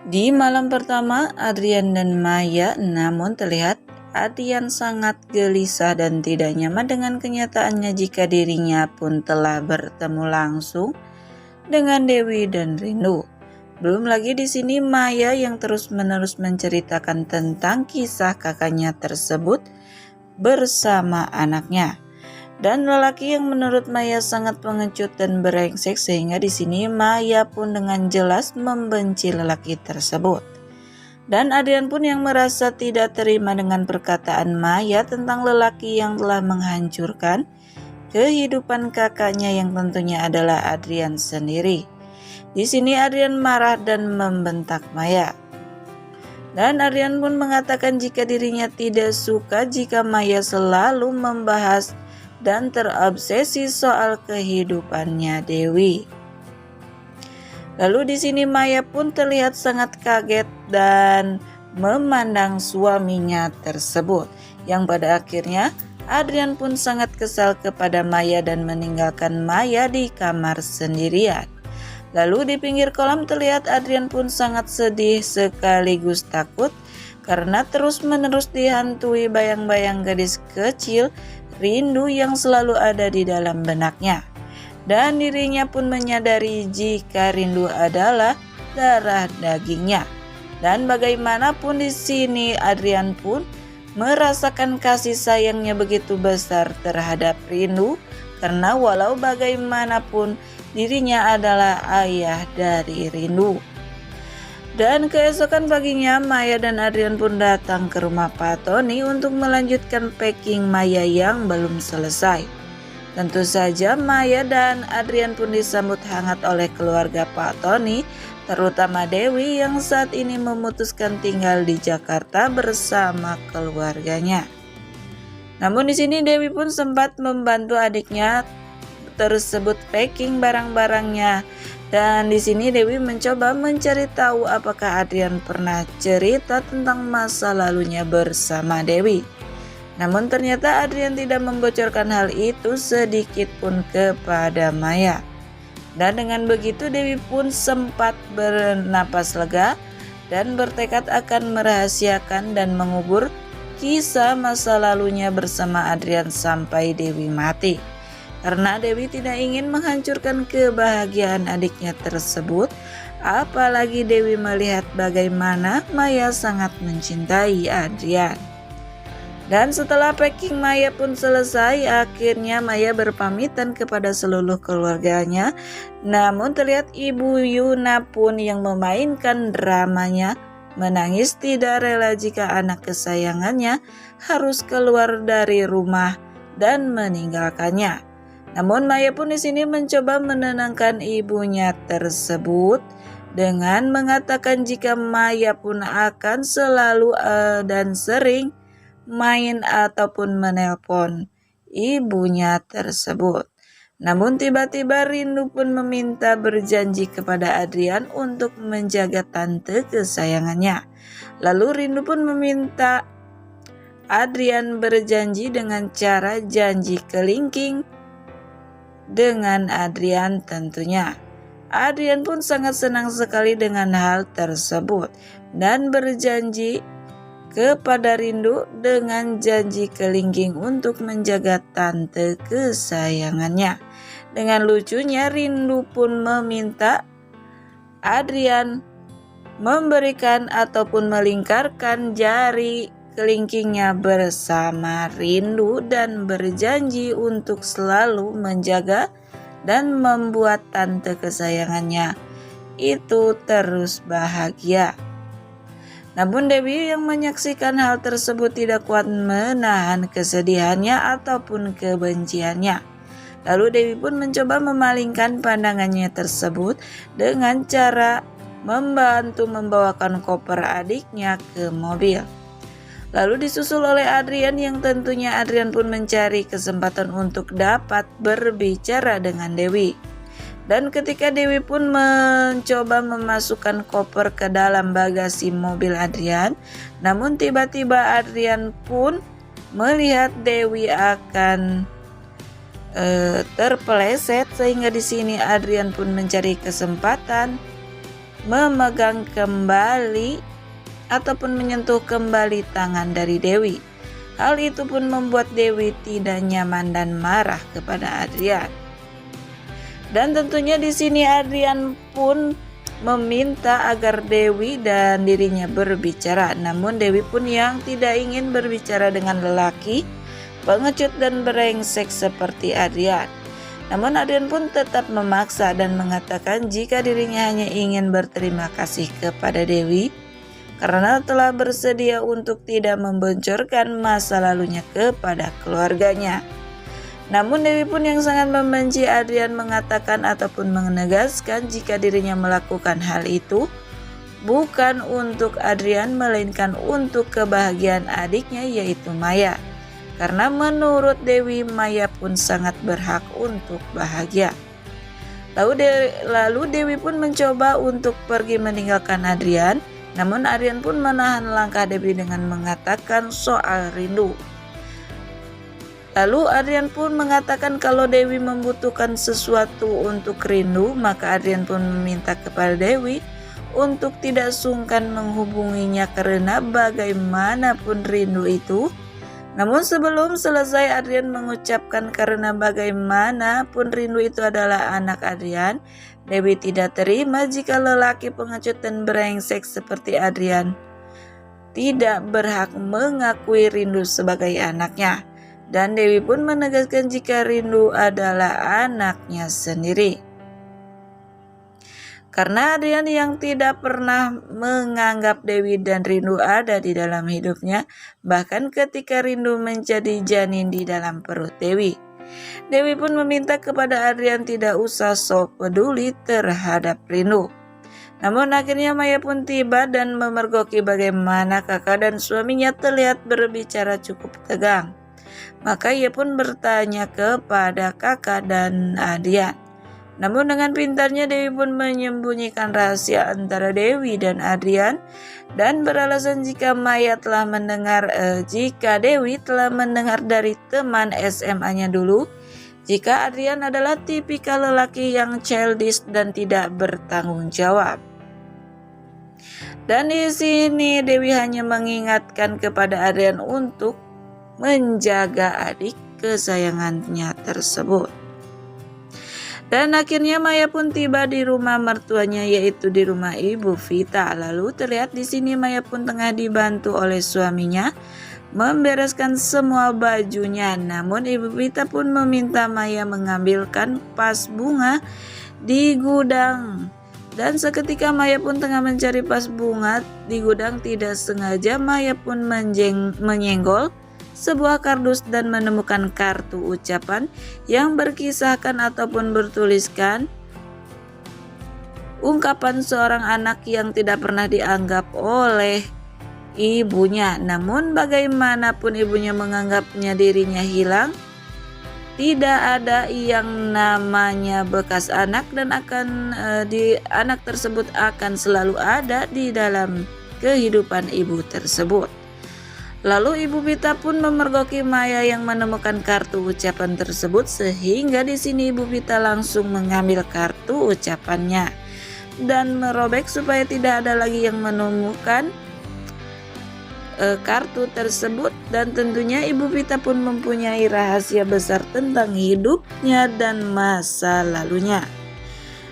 Di malam pertama, Adrian dan Maya namun terlihat Adrian sangat gelisah dan tidak nyaman dengan kenyataannya jika dirinya pun telah bertemu langsung dengan Dewi dan Rindu. Belum lagi di sini Maya yang terus-menerus menceritakan tentang kisah kakaknya tersebut bersama anaknya. Dan lelaki yang menurut Maya sangat pengecut dan brengsek, sehingga di sini Maya pun dengan jelas membenci lelaki tersebut. Dan Adrian pun yang merasa tidak terima dengan perkataan Maya tentang lelaki yang telah menghancurkan kehidupan kakaknya yang tentunya adalah Adrian sendiri. Di sini Adrian marah dan membentak Maya. Dan Adrian pun mengatakan jika dirinya tidak suka jika Maya selalu membahas dan terobsesi soal kehidupannya Dewi. Lalu di sini Maya pun terlihat sangat kaget dan memandang suaminya tersebut, yang pada akhirnya Adrian pun sangat kesal kepada Maya dan meninggalkan Maya di kamar sendirian. Lalu di pinggir kolam terlihat Adrian pun sangat sedih sekaligus takut karena terus-menerus dihantui bayang-bayang gadis kecil Rindu yang selalu ada di dalam benaknya. Dan dirinya pun menyadari jika Rindu adalah darah dagingnya. Dan bagaimanapun di sini Adrian pun merasakan kasih sayangnya begitu besar terhadap Rindu, karena walau bagaimanapun dirinya adalah ayah dari Rindu. Dan keesokan paginya Maya dan Adrian pun datang ke rumah Pak Tony untuk melanjutkan packing Maya yang belum selesai. Tentu saja Maya dan Adrian pun disambut hangat oleh keluarga Pak Tony, terutama Dewi yang saat ini memutuskan tinggal di Jakarta bersama keluarganya. Namun di sini Dewi pun sempat membantu adiknya tersebut packing barang-barangnya. Dan di sini Dewi mencoba mencari tahu apakah Adrian pernah cerita tentang masa lalunya bersama Dewi. Namun ternyata Adrian tidak membocorkan hal itu sedikit pun kepada Maya. Dan dengan begitu Dewi pun sempat bernapas lega dan bertekad akan merahasiakan dan mengubur kisah masa lalunya bersama Adrian sampai Dewi mati. Karena Dewi tidak ingin menghancurkan kebahagiaan adiknya tersebut, apalagi Dewi melihat bagaimana Maya sangat mencintai Adrian. Dan setelah packing Maya pun selesai, akhirnya Maya berpamitan kepada seluruh keluarganya. Namun terlihat Ibu Yuna pun yang memainkan dramanya, menangis tidak rela jika anak kesayangannya harus keluar dari rumah dan meninggalkannya. Namun Maya pun di sini mencoba menenangkan ibunya tersebut dengan mengatakan jika Maya pun akan selalu dan sering main ataupun menelpon ibunya tersebut. Namun tiba-tiba Rindu pun meminta berjanji kepada Adrian untuk menjaga tante kesayangannya. Lalu Rindu pun meminta Adrian berjanji dengan cara janji kelingking dengan Adrian tentunya. Adrian pun sangat senang sekali dengan hal tersebut dan berjanji kepada Rindu dengan janji kelingking untuk menjaga tante kesayangannya. Dengan lucunya Rindu pun meminta Adrian memberikan ataupun melingkarkan jari kelingkingnya bersama Rindu dan berjanji untuk selalu menjaga dan membuat tante kesayangannya itu terus bahagia. Namun Dewi yang menyaksikan hal tersebut tidak kuat menahan kesedihannya ataupun kebenciannya. Lalu Dewi pun mencoba memalingkan pandangannya tersebut dengan cara membantu membawakan koper adiknya ke mobil. Lalu disusul oleh Adrian yang tentunya Adrian pun mencari kesempatan untuk dapat berbicara dengan Dewi. Dan ketika Dewi pun mencoba memasukkan koper ke dalam bagasi mobil Adrian, namun tiba-tiba Adrian pun melihat Dewi akan terpeleset, sehingga di sini Adrian pun mencari kesempatan memegang kembali ataupun menyentuh kembali tangan dari Dewi. Hal itu pun membuat Dewi tidak nyaman dan marah kepada Adrian. Dan tentunya di sini Adrian pun meminta agar Dewi dan dirinya berbicara. Namun Dewi pun yang tidak ingin berbicara dengan lelaki pengecut dan brengsek seperti Adrian. Namun Adrian pun tetap memaksa dan mengatakan jika dirinya hanya ingin berterima kasih kepada Dewi karena telah bersedia untuk tidak membocorkan masa lalunya kepada keluarganya. Namun Dewi pun yang sangat membenci Adrian mengatakan ataupun menegaskan jika dirinya melakukan hal itu bukan untuk Adrian melainkan untuk kebahagiaan adiknya yaitu Maya. Karena menurut Dewi, Maya pun sangat berhak untuk bahagia. Lalu Dewi pun mencoba untuk pergi meninggalkan Adrian, namun Adrian pun menahan langkah Dewi dengan mengatakan soal rindu. Lalu Adrian pun mengatakan kalau Dewi membutuhkan sesuatu untuk rindu, maka Adrian pun meminta kepada Dewi untuk tidak sungkan menghubunginya karena bagaimanapun rindu itu. Namun sebelum selesai Adrian mengucapkan karena bagaimanapun rindu itu adalah anak Adrian, Dewi tidak terima jika lelaki pengecut dan brengsek seperti Adrian tidak berhak mengakui rindu sebagai anaknya. Dan Dewi pun menegaskan jika rindu adalah anaknya sendiri. Karena Adrian yang tidak pernah menganggap Dewi dan rindu ada di dalam hidupnya, bahkan ketika rindu menjadi janin di dalam perut Dewi. Dewi pun meminta kepada Adrian tidak usah sok peduli terhadap rindu. Namun akhirnya Maya pun tiba dan memergoki bagaimana kakak dan suaminya terlihat berbicara cukup tegang. Maka ia pun bertanya kepada kakak dan Adrian. Namun dengan pintarnya Dewi pun menyembunyikan rahasia antara Dewi dan Adrian dan beralasan jika Dewi telah mendengar dari teman SMA-nya dulu jika Adrian adalah tipikal lelaki yang childish dan tidak bertanggung jawab. Dan di sini Dewi hanya mengingatkan kepada Adrian untuk menjaga adik kesayangannya tersebut. Dan akhirnya Maya pun tiba di rumah mertuanya yaitu di rumah Ibu Vita. Lalu terlihat di sini Maya pun tengah dibantu oleh suaminya membereskan semua bajunya. Namun Ibu Vita pun meminta Maya mengambilkan vas bunga di gudang. Dan seketika Maya pun tengah mencari vas bunga di gudang, tidak sengaja Maya pun menyenggol sebuah kardus dan menemukan kartu ucapan yang berkisahkan ataupun bertuliskan ungkapan seorang anak yang tidak pernah dianggap oleh ibunya. Namun bagaimanapun ibunya menganggapnya dirinya hilang, tidak ada yang namanya bekas anak dan anak tersebut akan selalu ada di dalam kehidupan ibu tersebut. Lalu Ibu Vita pun memergoki Maya yang menemukan kartu ucapan tersebut sehingga di sini Ibu Vita langsung mengambil kartu ucapannya dan merobek supaya tidak ada lagi yang menemukan kartu tersebut. Dan tentunya Ibu Vita pun mempunyai rahasia besar tentang hidupnya dan masa lalunya.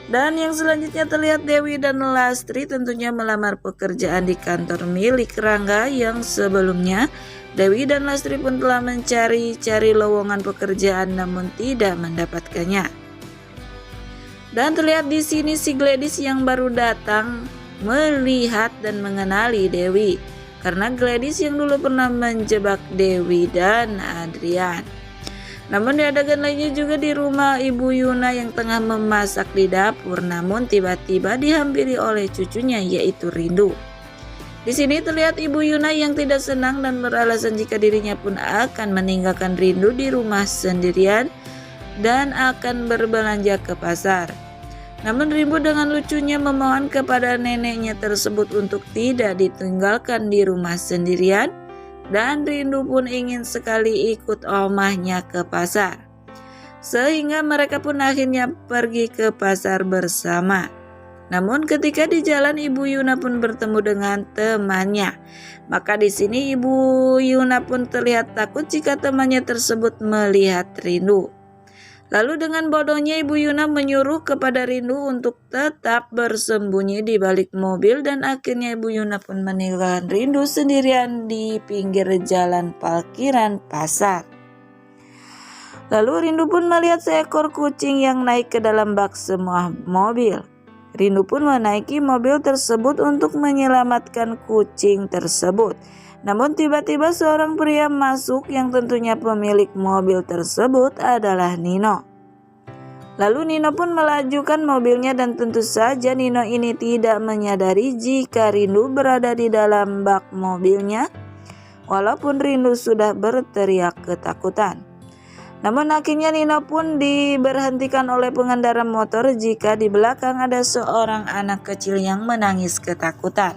Dan yang selanjutnya terlihat Dewi dan Lastri tentunya melamar pekerjaan di kantor milik Rangga yang sebelumnya Dewi dan Lastri pun telah mencari-cari lowongan pekerjaan namun tidak mendapatkannya. Dan terlihat di sini si Gladys yang baru datang melihat dan mengenali Dewi karena Gladys yang dulu pernah menjebak Dewi dan Adrian. Namun di adegan lainnya juga di rumah Ibu Yuna yang tengah memasak di dapur, namun tiba-tiba dihampiri oleh cucunya yaitu Rindu. Di sini terlihat Ibu Yuna yang tidak senang dan beralasan jika dirinya pun akan meninggalkan Rindu di rumah sendirian dan akan berbelanja ke pasar. Namun Rindu dengan lucunya memohon kepada neneknya tersebut untuk tidak ditinggalkan di rumah sendirian. Dan Rindu pun ingin sekali ikut omahnya ke pasar. Sehingga mereka pun akhirnya pergi ke pasar bersama. Namun ketika di jalan Ibu Yuna pun bertemu dengan temannya. Maka di sini Ibu Yuna pun terlihat takut jika temannya tersebut melihat Rindu. Lalu dengan bodohnya Ibu Yuna menyuruh kepada Rindu untuk tetap bersembunyi di balik mobil dan akhirnya Ibu Yuna pun meninggalkan Rindu sendirian di pinggir jalan parkiran pasar. Lalu Rindu pun melihat seekor kucing yang naik ke dalam bak semua mobil. Rindu pun menaiki mobil tersebut untuk menyelamatkan kucing tersebut. Namun tiba-tiba seorang pria masuk yang tentunya pemilik mobil tersebut adalah Nino. Lalu Nino pun melajukan mobilnya dan tentu saja Nino ini tidak menyadari jika Rindu berada di dalam bak mobilnya. Walaupun Rindu sudah berteriak ketakutan. Namun akhirnya Nino pun diberhentikan oleh pengendara motor jika di belakang ada seorang anak kecil yang menangis ketakutan.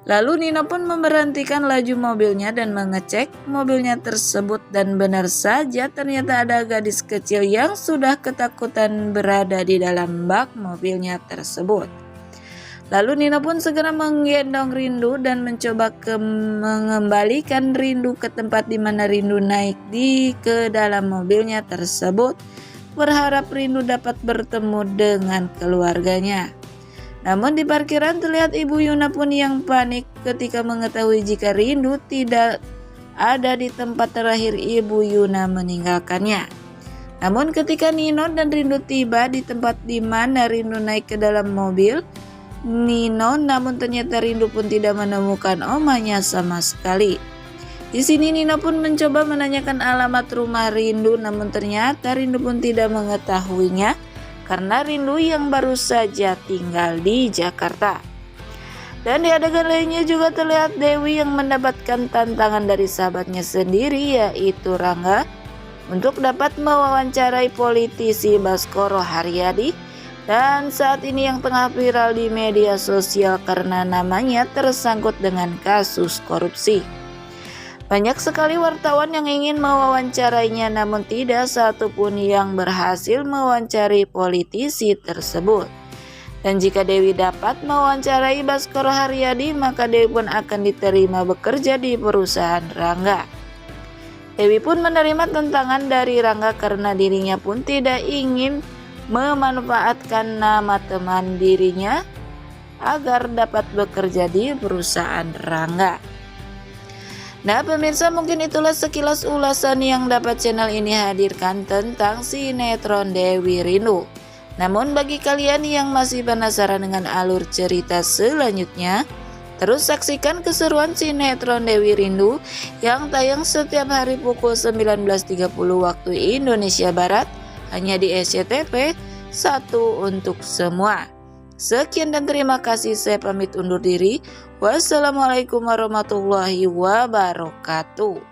Lalu Nino pun memberhentikan laju mobilnya dan mengecek mobilnya tersebut dan benar saja ternyata ada gadis kecil yang sudah ketakutan berada di dalam bak mobilnya tersebut. Lalu Nino pun segera menggendong Rindu dan mencoba mengembalikan Rindu ke tempat di mana Rindu naik ke dalam mobilnya tersebut, berharap Rindu dapat bertemu dengan keluarganya. Namun di parkiran terlihat Ibu Yuna pun yang panik ketika mengetahui jika Rindu tidak ada di tempat terakhir Ibu Yuna meninggalkannya. Namun ketika Nino dan Rindu tiba di tempat di mana Rindu naik ke dalam mobil, namun ternyata Rindu pun tidak menemukan omanya sama sekali. Di sini Nino pun mencoba menanyakan alamat rumah Rindu, namun ternyata Rindu pun tidak mengetahuinya karena Rindu yang baru saja tinggal di Jakarta. Dan di adegan lainnya juga terlihat Dewi yang mendapatkan tantangan dari sahabatnya sendiri yaitu Rangga untuk dapat mewawancarai politisi Baskoro Haryadi, dan saat ini yang tengah viral di media sosial karena namanya tersangkut dengan kasus korupsi. Banyak sekali wartawan yang ingin mewawancarainya, namun tidak satupun yang berhasil mewawancari politisi tersebut. Dan jika Dewi dapat mewawancarai Baskoro Haryadi, maka Dewi pun akan diterima bekerja di perusahaan Rangga. Dewi pun menerima tantangan dari Rangga karena dirinya pun tidak ingin memanfaatkan nama teman dirinya agar dapat bekerja di perusahaan Rangga. Nah pemirsa, mungkin itulah sekilas ulasan yang dapat channel ini hadirkan tentang sinetron Dewi Rindu. Namun bagi kalian yang masih penasaran dengan alur cerita selanjutnya, terus saksikan keseruan sinetron Dewi Rindu yang tayang setiap hari pukul 19.30 waktu Indonesia Barat hanya di SCTV 1 untuk semua. Sekian dan terima kasih, saya pamit undur diri. Wassalamualaikum warahmatullahi wabarakatuh.